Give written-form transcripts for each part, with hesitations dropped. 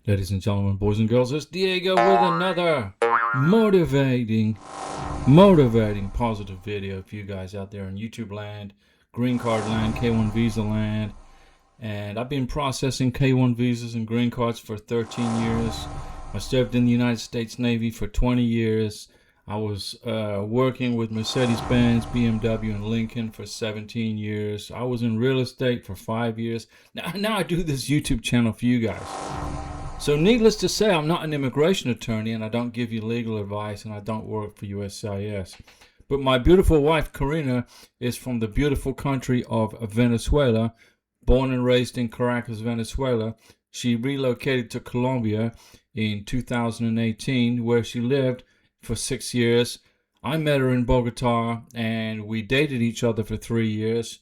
Ladies and gentlemen, boys and girls, it's Diego with another motivating, positive video for you guys out there in YouTube land, green card land, K1 visa land. And I've been processing K1 visas and green cards for 13 years. I served in the United States Navy for 20 years. I was working with Mercedes-Benz, BMW, and Lincoln for 17 years. I was in real estate for 5 years. Now I do this YouTube channel for you guys. So needless to say, I'm not an immigration attorney, and I don't give you legal advice, and I don't work for USCIS. But my beautiful wife, Karina, is from the beautiful country of Venezuela. Born and raised in Caracas, Venezuela. She relocated to Colombia in 2018, where she lived for 6 years. I met her in Bogota, and we dated each other for 3 years.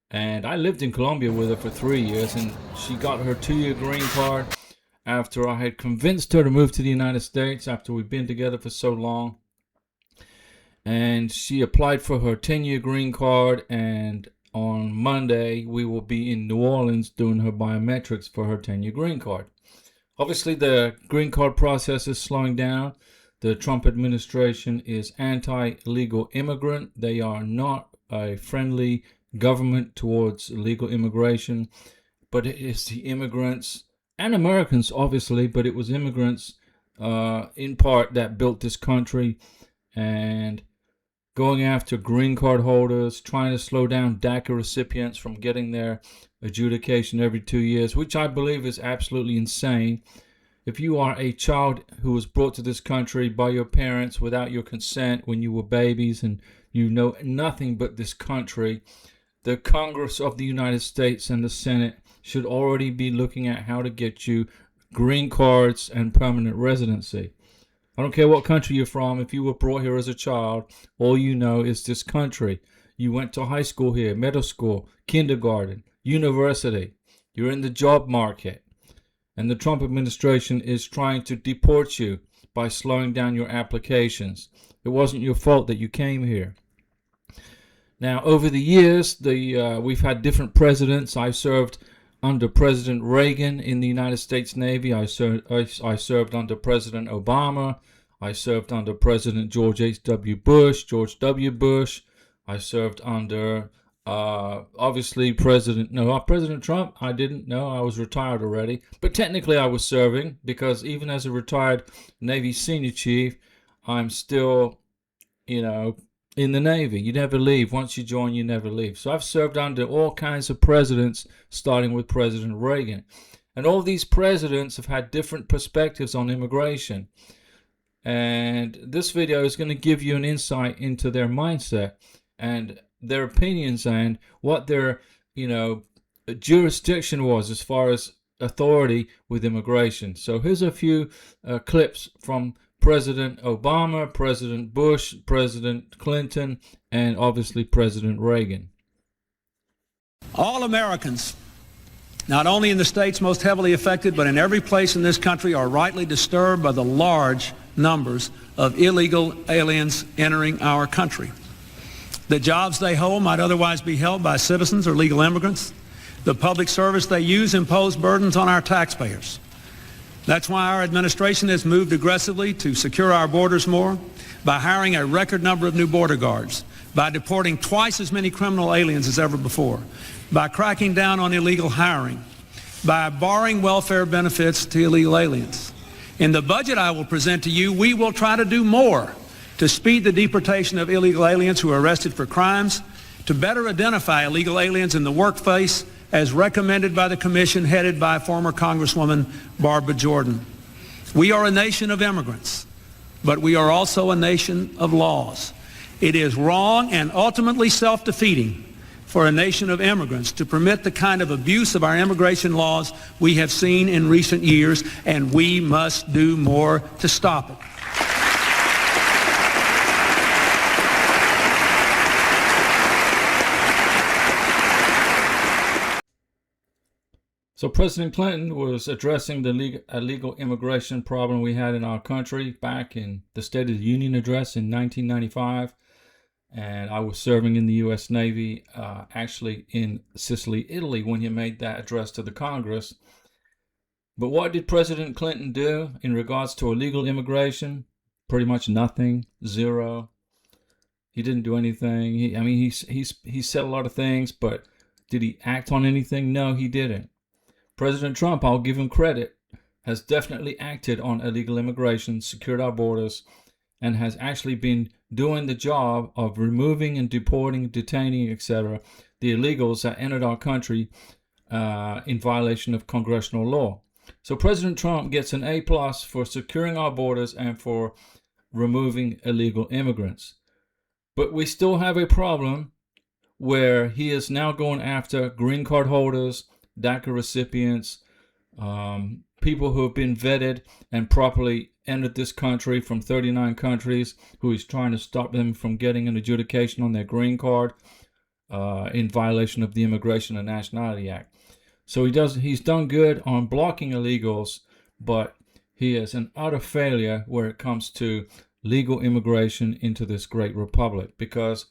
And I lived in Colombia with her for 3 years, and she got her 2-year green card after I had convinced her to move to the United States after we've been together for so long. And she applied for her 10-year green card, and on Monday we will be in New Orleans doing her biometrics for her 10-year green card. Obviously the green card process is slowing down. The Trump administration is anti-illegal immigrant. They are not a friendly government towards illegal immigration, but it is the immigrants and Americans, obviously, but it was immigrants in part that built this country, and going after green card holders, trying to slow down DACA recipients from getting their adjudication every 2 years, which I believe is absolutely insane. If you are a child who was brought to this country by your parents without your consent when you were babies and you know nothing but this country, the Congress of the United States and the Senate should already be looking at how to get you green cards and permanent residency. I don't care what country you're from. If you were brought here as a child, all you know is this country. You went to high school here, middle school, kindergarten, university. You're in the job market. And the Trump administration is trying to deport you by slowing down your applications. It wasn't your fault that you came here. Now, over the years, we've had different presidents. I served under President Reagan in the United States Navy. I served under President Obama. I served under President George W. Bush. I served under, obviously, President Trump. I didn't know. I was retired already. But technically, I was serving because even as a retired Navy senior chief, I'm still, in the Navy. You never leave. Once you join, you never leave. So I've served under all kinds of presidents, starting with President Reagan. And all these presidents have had different perspectives on immigration. And this video is going to give you an insight into their mindset and their opinions and what their, jurisdiction was as far as authority with immigration. So here's a few clips from President Obama, President Bush, President Clinton, and obviously President Reagan. All Americans, not only in the states most heavily affected, but in every place in this country, are rightly disturbed by the large numbers of illegal aliens entering our country. The jobs they hold might otherwise be held by citizens or legal immigrants. The public service they use impose burdens on our taxpayers. That's why our administration has moved aggressively to secure our borders more, by hiring a record number of new border guards, by deporting twice as many criminal aliens as ever before, by cracking down on illegal hiring, by barring welfare benefits to illegal aliens. In the budget I will present to you, we will try to do more to speed the deportation of illegal aliens who are arrested for crimes, to better identify illegal aliens in the workplace, as recommended by the commission headed by former Congresswoman Barbara Jordan. We are a nation of immigrants, but we are also a nation of laws. It is wrong and ultimately self-defeating for a nation of immigrants to permit the kind of abuse of our immigration laws we have seen in recent years, and we must do more to stop it. So President Clinton was addressing the illegal immigration problem we had in our country back in the State of the Union address in 1995. And I was serving in the U.S. Navy, actually in Sicily, Italy, when he made that address to the Congress. But what did President Clinton do in regards to illegal immigration? Pretty much nothing, zero. He didn't do anything. He said a lot of things, but did he act on anything? No, he didn't. President Trump, I'll give him credit, has definitely acted on illegal immigration, secured our borders, and has actually been doing the job of removing and deporting, detaining, etc., the illegals that entered our country in violation of congressional law. So President Trump gets an A+ for securing our borders and for removing illegal immigrants. But we still have a problem where he is now going after green card holders, DACA recipients, people who have been vetted and properly entered this country from 39 countries, who is trying to stop them from getting an adjudication on their green card in violation of the Immigration and Nationality Act. So he's done good on blocking illegals, but he is an utter failure where it comes to legal immigration into this great republic. Because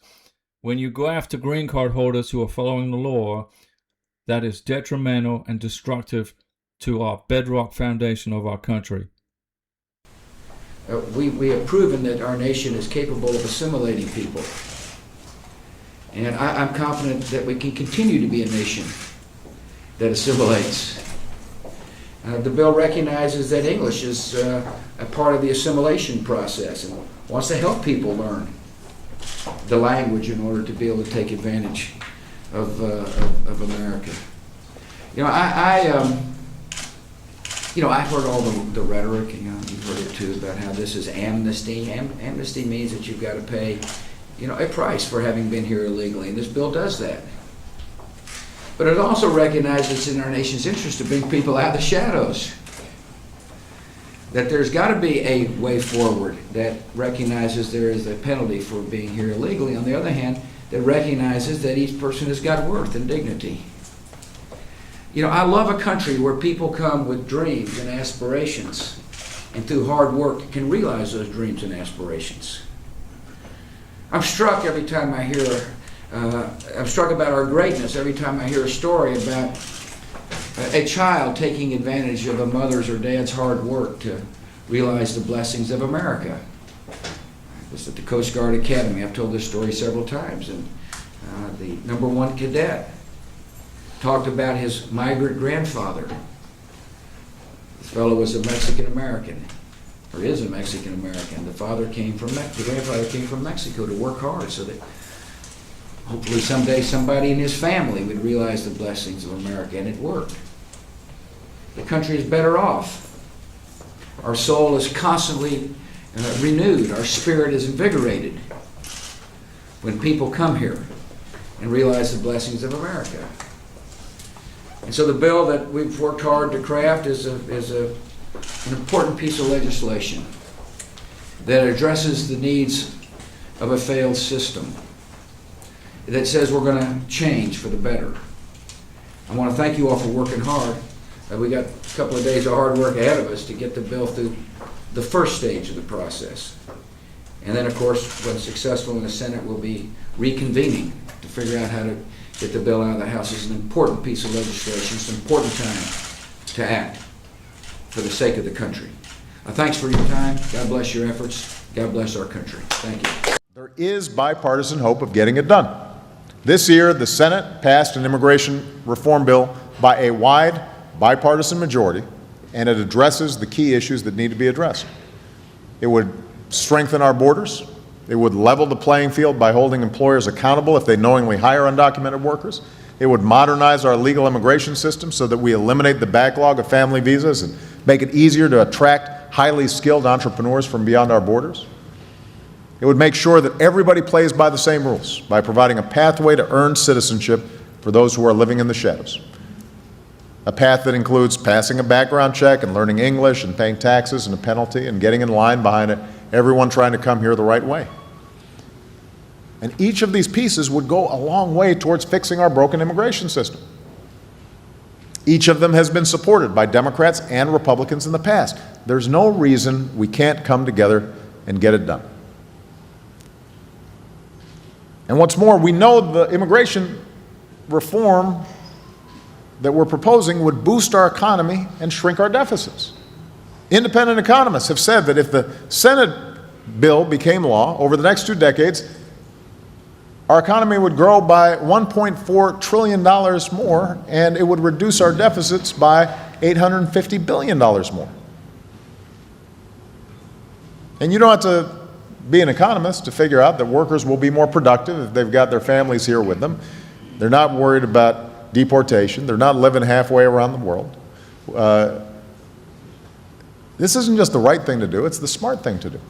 when you go after green card holders who are following the law, that is detrimental and destructive to our bedrock foundation of our country. We have proven that our nation is capable of assimilating people. And I'm confident that we can continue to be a nation that assimilates. The bill recognizes that English is a part of the assimilation process and wants to help people learn the language in order to be able to take advantage of America. I've heard all the rhetoric, you've heard it too, about how this is amnesty. Amnesty means that you've got to pay, a price for having been here illegally, and this bill does that. But it also recognizes it's in our nation's interest to bring people out of the shadows. That there's got to be a way forward that recognizes there is a penalty for being here illegally. On the other hand, that recognizes that each person has got worth and dignity. I love a country where people come with dreams and aspirations, and through hard work can realize those dreams and aspirations. I'm struck every time I hear, I'm struck about our greatness every time I hear a story about a child taking advantage of a mother's or dad's hard work to realize the blessings of America. I was at the Coast Guard Academy. I've told this story several times, and the #1 cadet talked about his migrant grandfather. This fellow was a Mexican American, or is a Mexican American. The grandfather came from Mexico to work hard so that hopefully someday somebody in his family would realize the blessings of America, and it worked. The country is better off. Our soul is constantly renewed. Our spirit is invigorated when people come here and realize the blessings of America. And so the bill that we've worked hard to craft is an important piece of legislation that addresses the needs of a failed system, that says we're going to change for the better. I want to thank you all for working hard. We got a couple of days of hard work ahead of us to get the bill through the first stage of the process. And then, of course, when successful in the Senate, we'll be reconvening to figure out how to get the bill out of the House. It's an important piece of legislation. It's an important time to act for the sake of the country. Thanks for your time. God bless your efforts. God bless our country. Thank you. There is bipartisan hope of getting it done. This year, the Senate passed an immigration reform bill by a wide bipartisan majority, and it addresses the key issues that need to be addressed. It would strengthen our borders. It would level the playing field by holding employers accountable if they knowingly hire undocumented workers. It would modernize our legal immigration system so that we eliminate the backlog of family visas and make it easier to attract highly skilled entrepreneurs from beyond our borders. It would make sure that everybody plays by the same rules by providing a pathway to earn citizenship for those who are living in the shadows. A path that includes passing a background check and learning English and paying taxes and a penalty and getting in line behind it, everyone trying to come here the right way. And each of these pieces would go a long way towards fixing our broken immigration system. Each of them has been supported by Democrats and Republicans in the past. There's no reason we can't come together and get it done. And what's more, we know the immigration reform that we're proposing would boost our economy and shrink our deficits. Independent economists have said that if the Senate bill became law over the next 2 decades, our economy would grow by $1.4 trillion more, and it would reduce our deficits by $850 billion more. And you don't have to be an economist to figure out that workers will be more productive if they've got their families here with them. They're not worried about deportation. They're not living halfway around the world. This isn't just the right thing to do, it's the smart thing to do.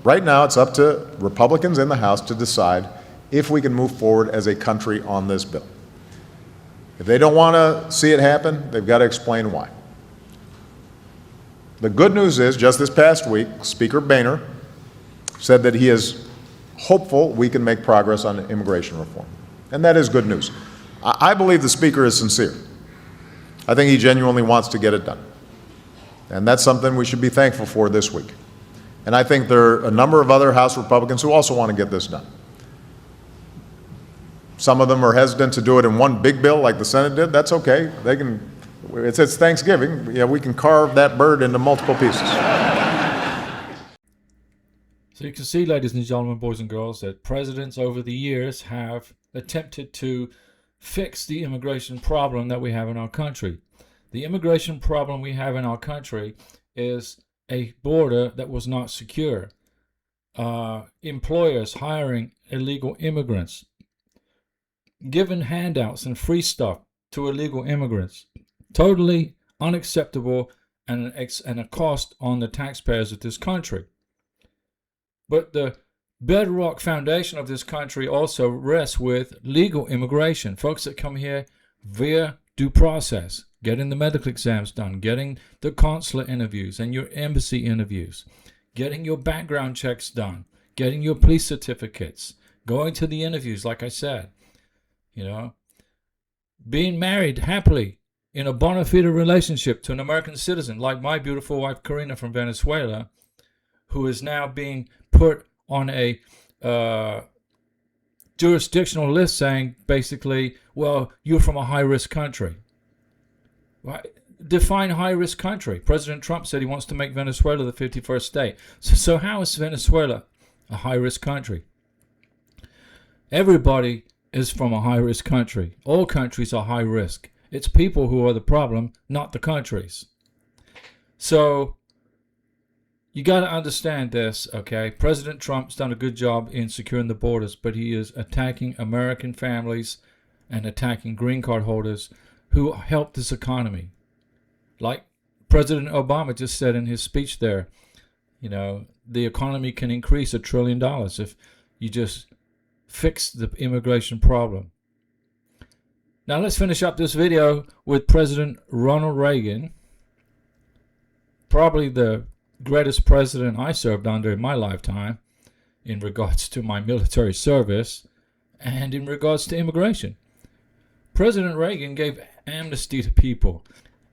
Right now, it's up to Republicans in the House to decide if we can move forward as a country on this bill. If they don't want to see it happen, they've got to explain why. The good news is, just this past week, Speaker Boehner said that he is hopeful we can make progress on immigration reform. And that is good news. I believe the Speaker is sincere. I think he genuinely wants to get it done. And that's something we should be thankful for this week. And I think there are a number of other House Republicans who also want to get this done. Some of them are hesitant to do it in one big bill like the Senate did. That's okay. They can, it's Thanksgiving. Yeah, we can carve that bird into multiple pieces. So you can see, ladies and gentlemen, boys and girls, that presidents over the years have attempted to fix the immigration problem that we have in our country. The immigration problem we have in our country is a border that was not secure. Employers hiring illegal immigrants, giving handouts and free stuff to illegal immigrants. Totally unacceptable and a cost on the taxpayers of this country. But the bedrock foundation of this country also rests with legal immigration. Folks that come here via due process, getting the medical exams done, getting the consular interviews and your embassy interviews, getting your background checks done, getting your police certificates, going to the interviews, like I said, being married happily in a bona fide relationship to an American citizen, like my beautiful wife, Karina, from Venezuela, who is now being put on a jurisdictional list saying, basically, well, you're from a high-risk country. Well, define high-risk country. President Trump said he wants to make Venezuela the 51st state. So how is Venezuela a high-risk country? Everybody is from a high-risk country. All countries are high-risk. It's people who are the problem, not the countries. So you got to understand this, okay? President Trump's done a good job in securing the borders, but he is attacking American families and attacking green card holders who help this economy. Like President Obama just said in his speech there, the economy can increase $1 trillion if you just fix the immigration problem. Now let's finish up this video with President Ronald Reagan, probably the greatest president I served under in my lifetime in regards to my military service and in regards to immigration. President Reagan gave amnesty to people.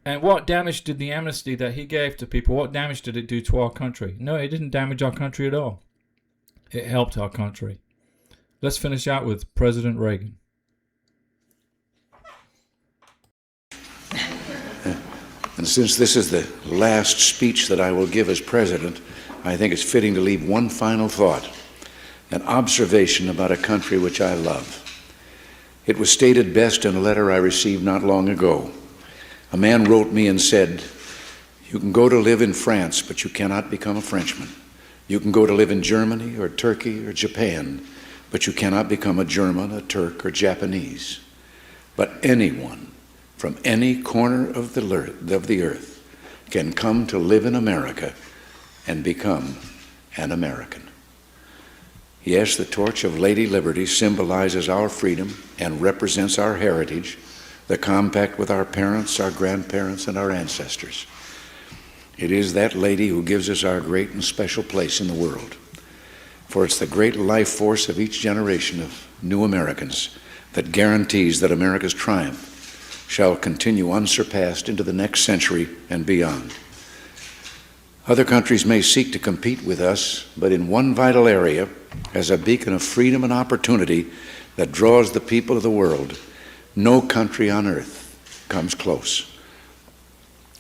And what damage did the amnesty that he gave to people, what damage did it do to our country? No, it didn't damage our country at all. It helped our country. Let's finish out with President Reagan. And since this is the last speech that I will give as president, I think it's fitting to leave one final thought, an observation about a country which I love. It was stated best in a letter I received not long ago. A man wrote me and said, "You can go to live in France, but you cannot become a Frenchman. You can go to live in Germany or Turkey or Japan, but you cannot become a German, a Turk, or Japanese. But anyone from any corner of the earth can come to live in America and become an American." Yes, the torch of Lady Liberty symbolizes our freedom and represents our heritage, the compact with our parents, our grandparents, and our ancestors. It is that lady who gives us our great and special place in the world. For it's the great life force of each generation of new Americans that guarantees that America's triumph shall continue unsurpassed into the next century and beyond. Other countries may seek to compete with us, but in one vital area, as a beacon of freedom and opportunity that draws the people of the world, no country on earth comes close.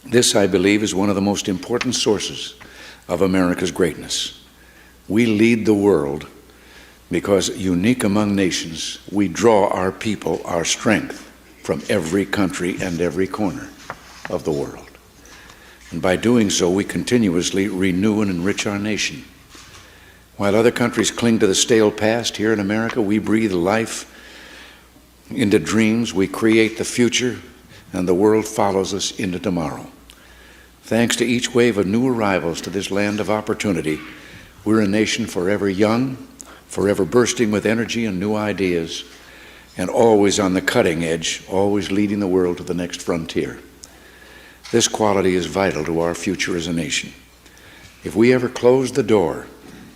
This, I believe, is one of the most important sources of America's greatness. We lead the world because, unique among nations, we draw our people, our strength, from every country and every corner of the world. And by doing so, we continuously renew and enrich our nation. While other countries cling to the stale past, here in America, we breathe life into dreams, we create the future, and the world follows us into tomorrow. Thanks to each wave of new arrivals to this land of opportunity, we're a nation forever young, forever bursting with energy and new ideas, and always on the cutting edge, always leading the world to the next frontier. This quality is vital to our future as a nation. If we ever closed the door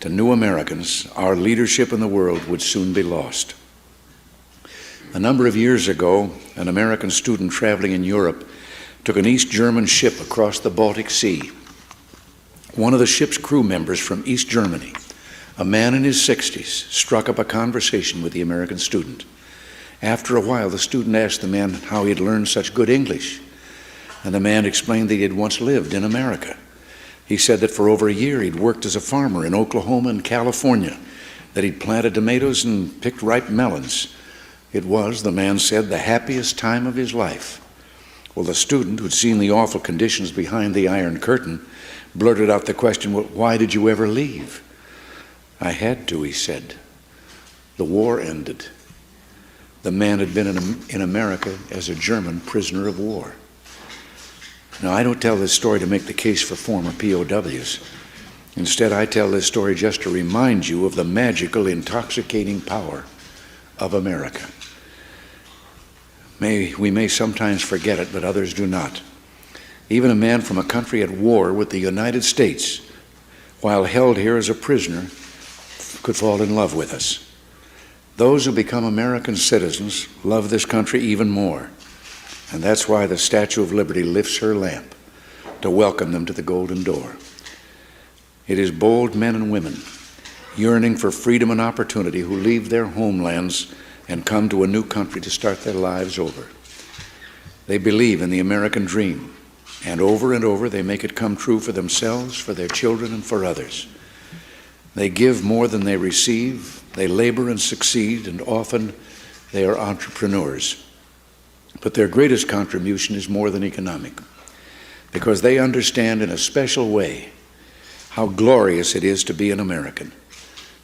to new Americans, our leadership in the world would soon be lost. A number of years ago, an American student traveling in Europe took an East German ship across the Baltic Sea. One of the ship's crew members from East Germany, a man in his 60s, struck up a conversation with the American student. After a while, the student asked the man how he had learned such good English, and the man explained that he had once lived in America. He said that for over a year he'd worked as a farmer in Oklahoma and California, that he'd planted tomatoes and picked ripe melons. It was, the man said, the happiest time of his life. Well, the student, who'd seen the awful conditions behind the Iron Curtain, blurted out the question, well, why did you ever leave? I had to, he said. The war ended. The man had been in America as a German prisoner of war. Now, I don't tell this story to make the case for former POWs. Instead, I tell this story just to remind you of the magical, intoxicating power of America. We may sometimes forget it, but others do not. Even a man from a country at war with the United States, while held here as a prisoner, could fall in love with us. Those who become American citizens love this country even more. And that's why the Statue of Liberty lifts her lamp to welcome them to the Golden Door. It is bold men and women yearning for freedom and opportunity who leave their homelands and come to a new country to start their lives over. They believe in the American dream, and over they make it come true for themselves, for their children, and for others. They give more than they receive, they labor and succeed, and often they are entrepreneurs. But their greatest contribution is more than economic, because they understand in a special way how glorious it is to be an American.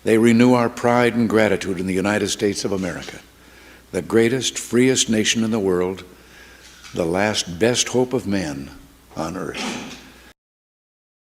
They renew our pride and gratitude in the United States of America, the greatest, freest nation in the world, the last best hope of man on earth.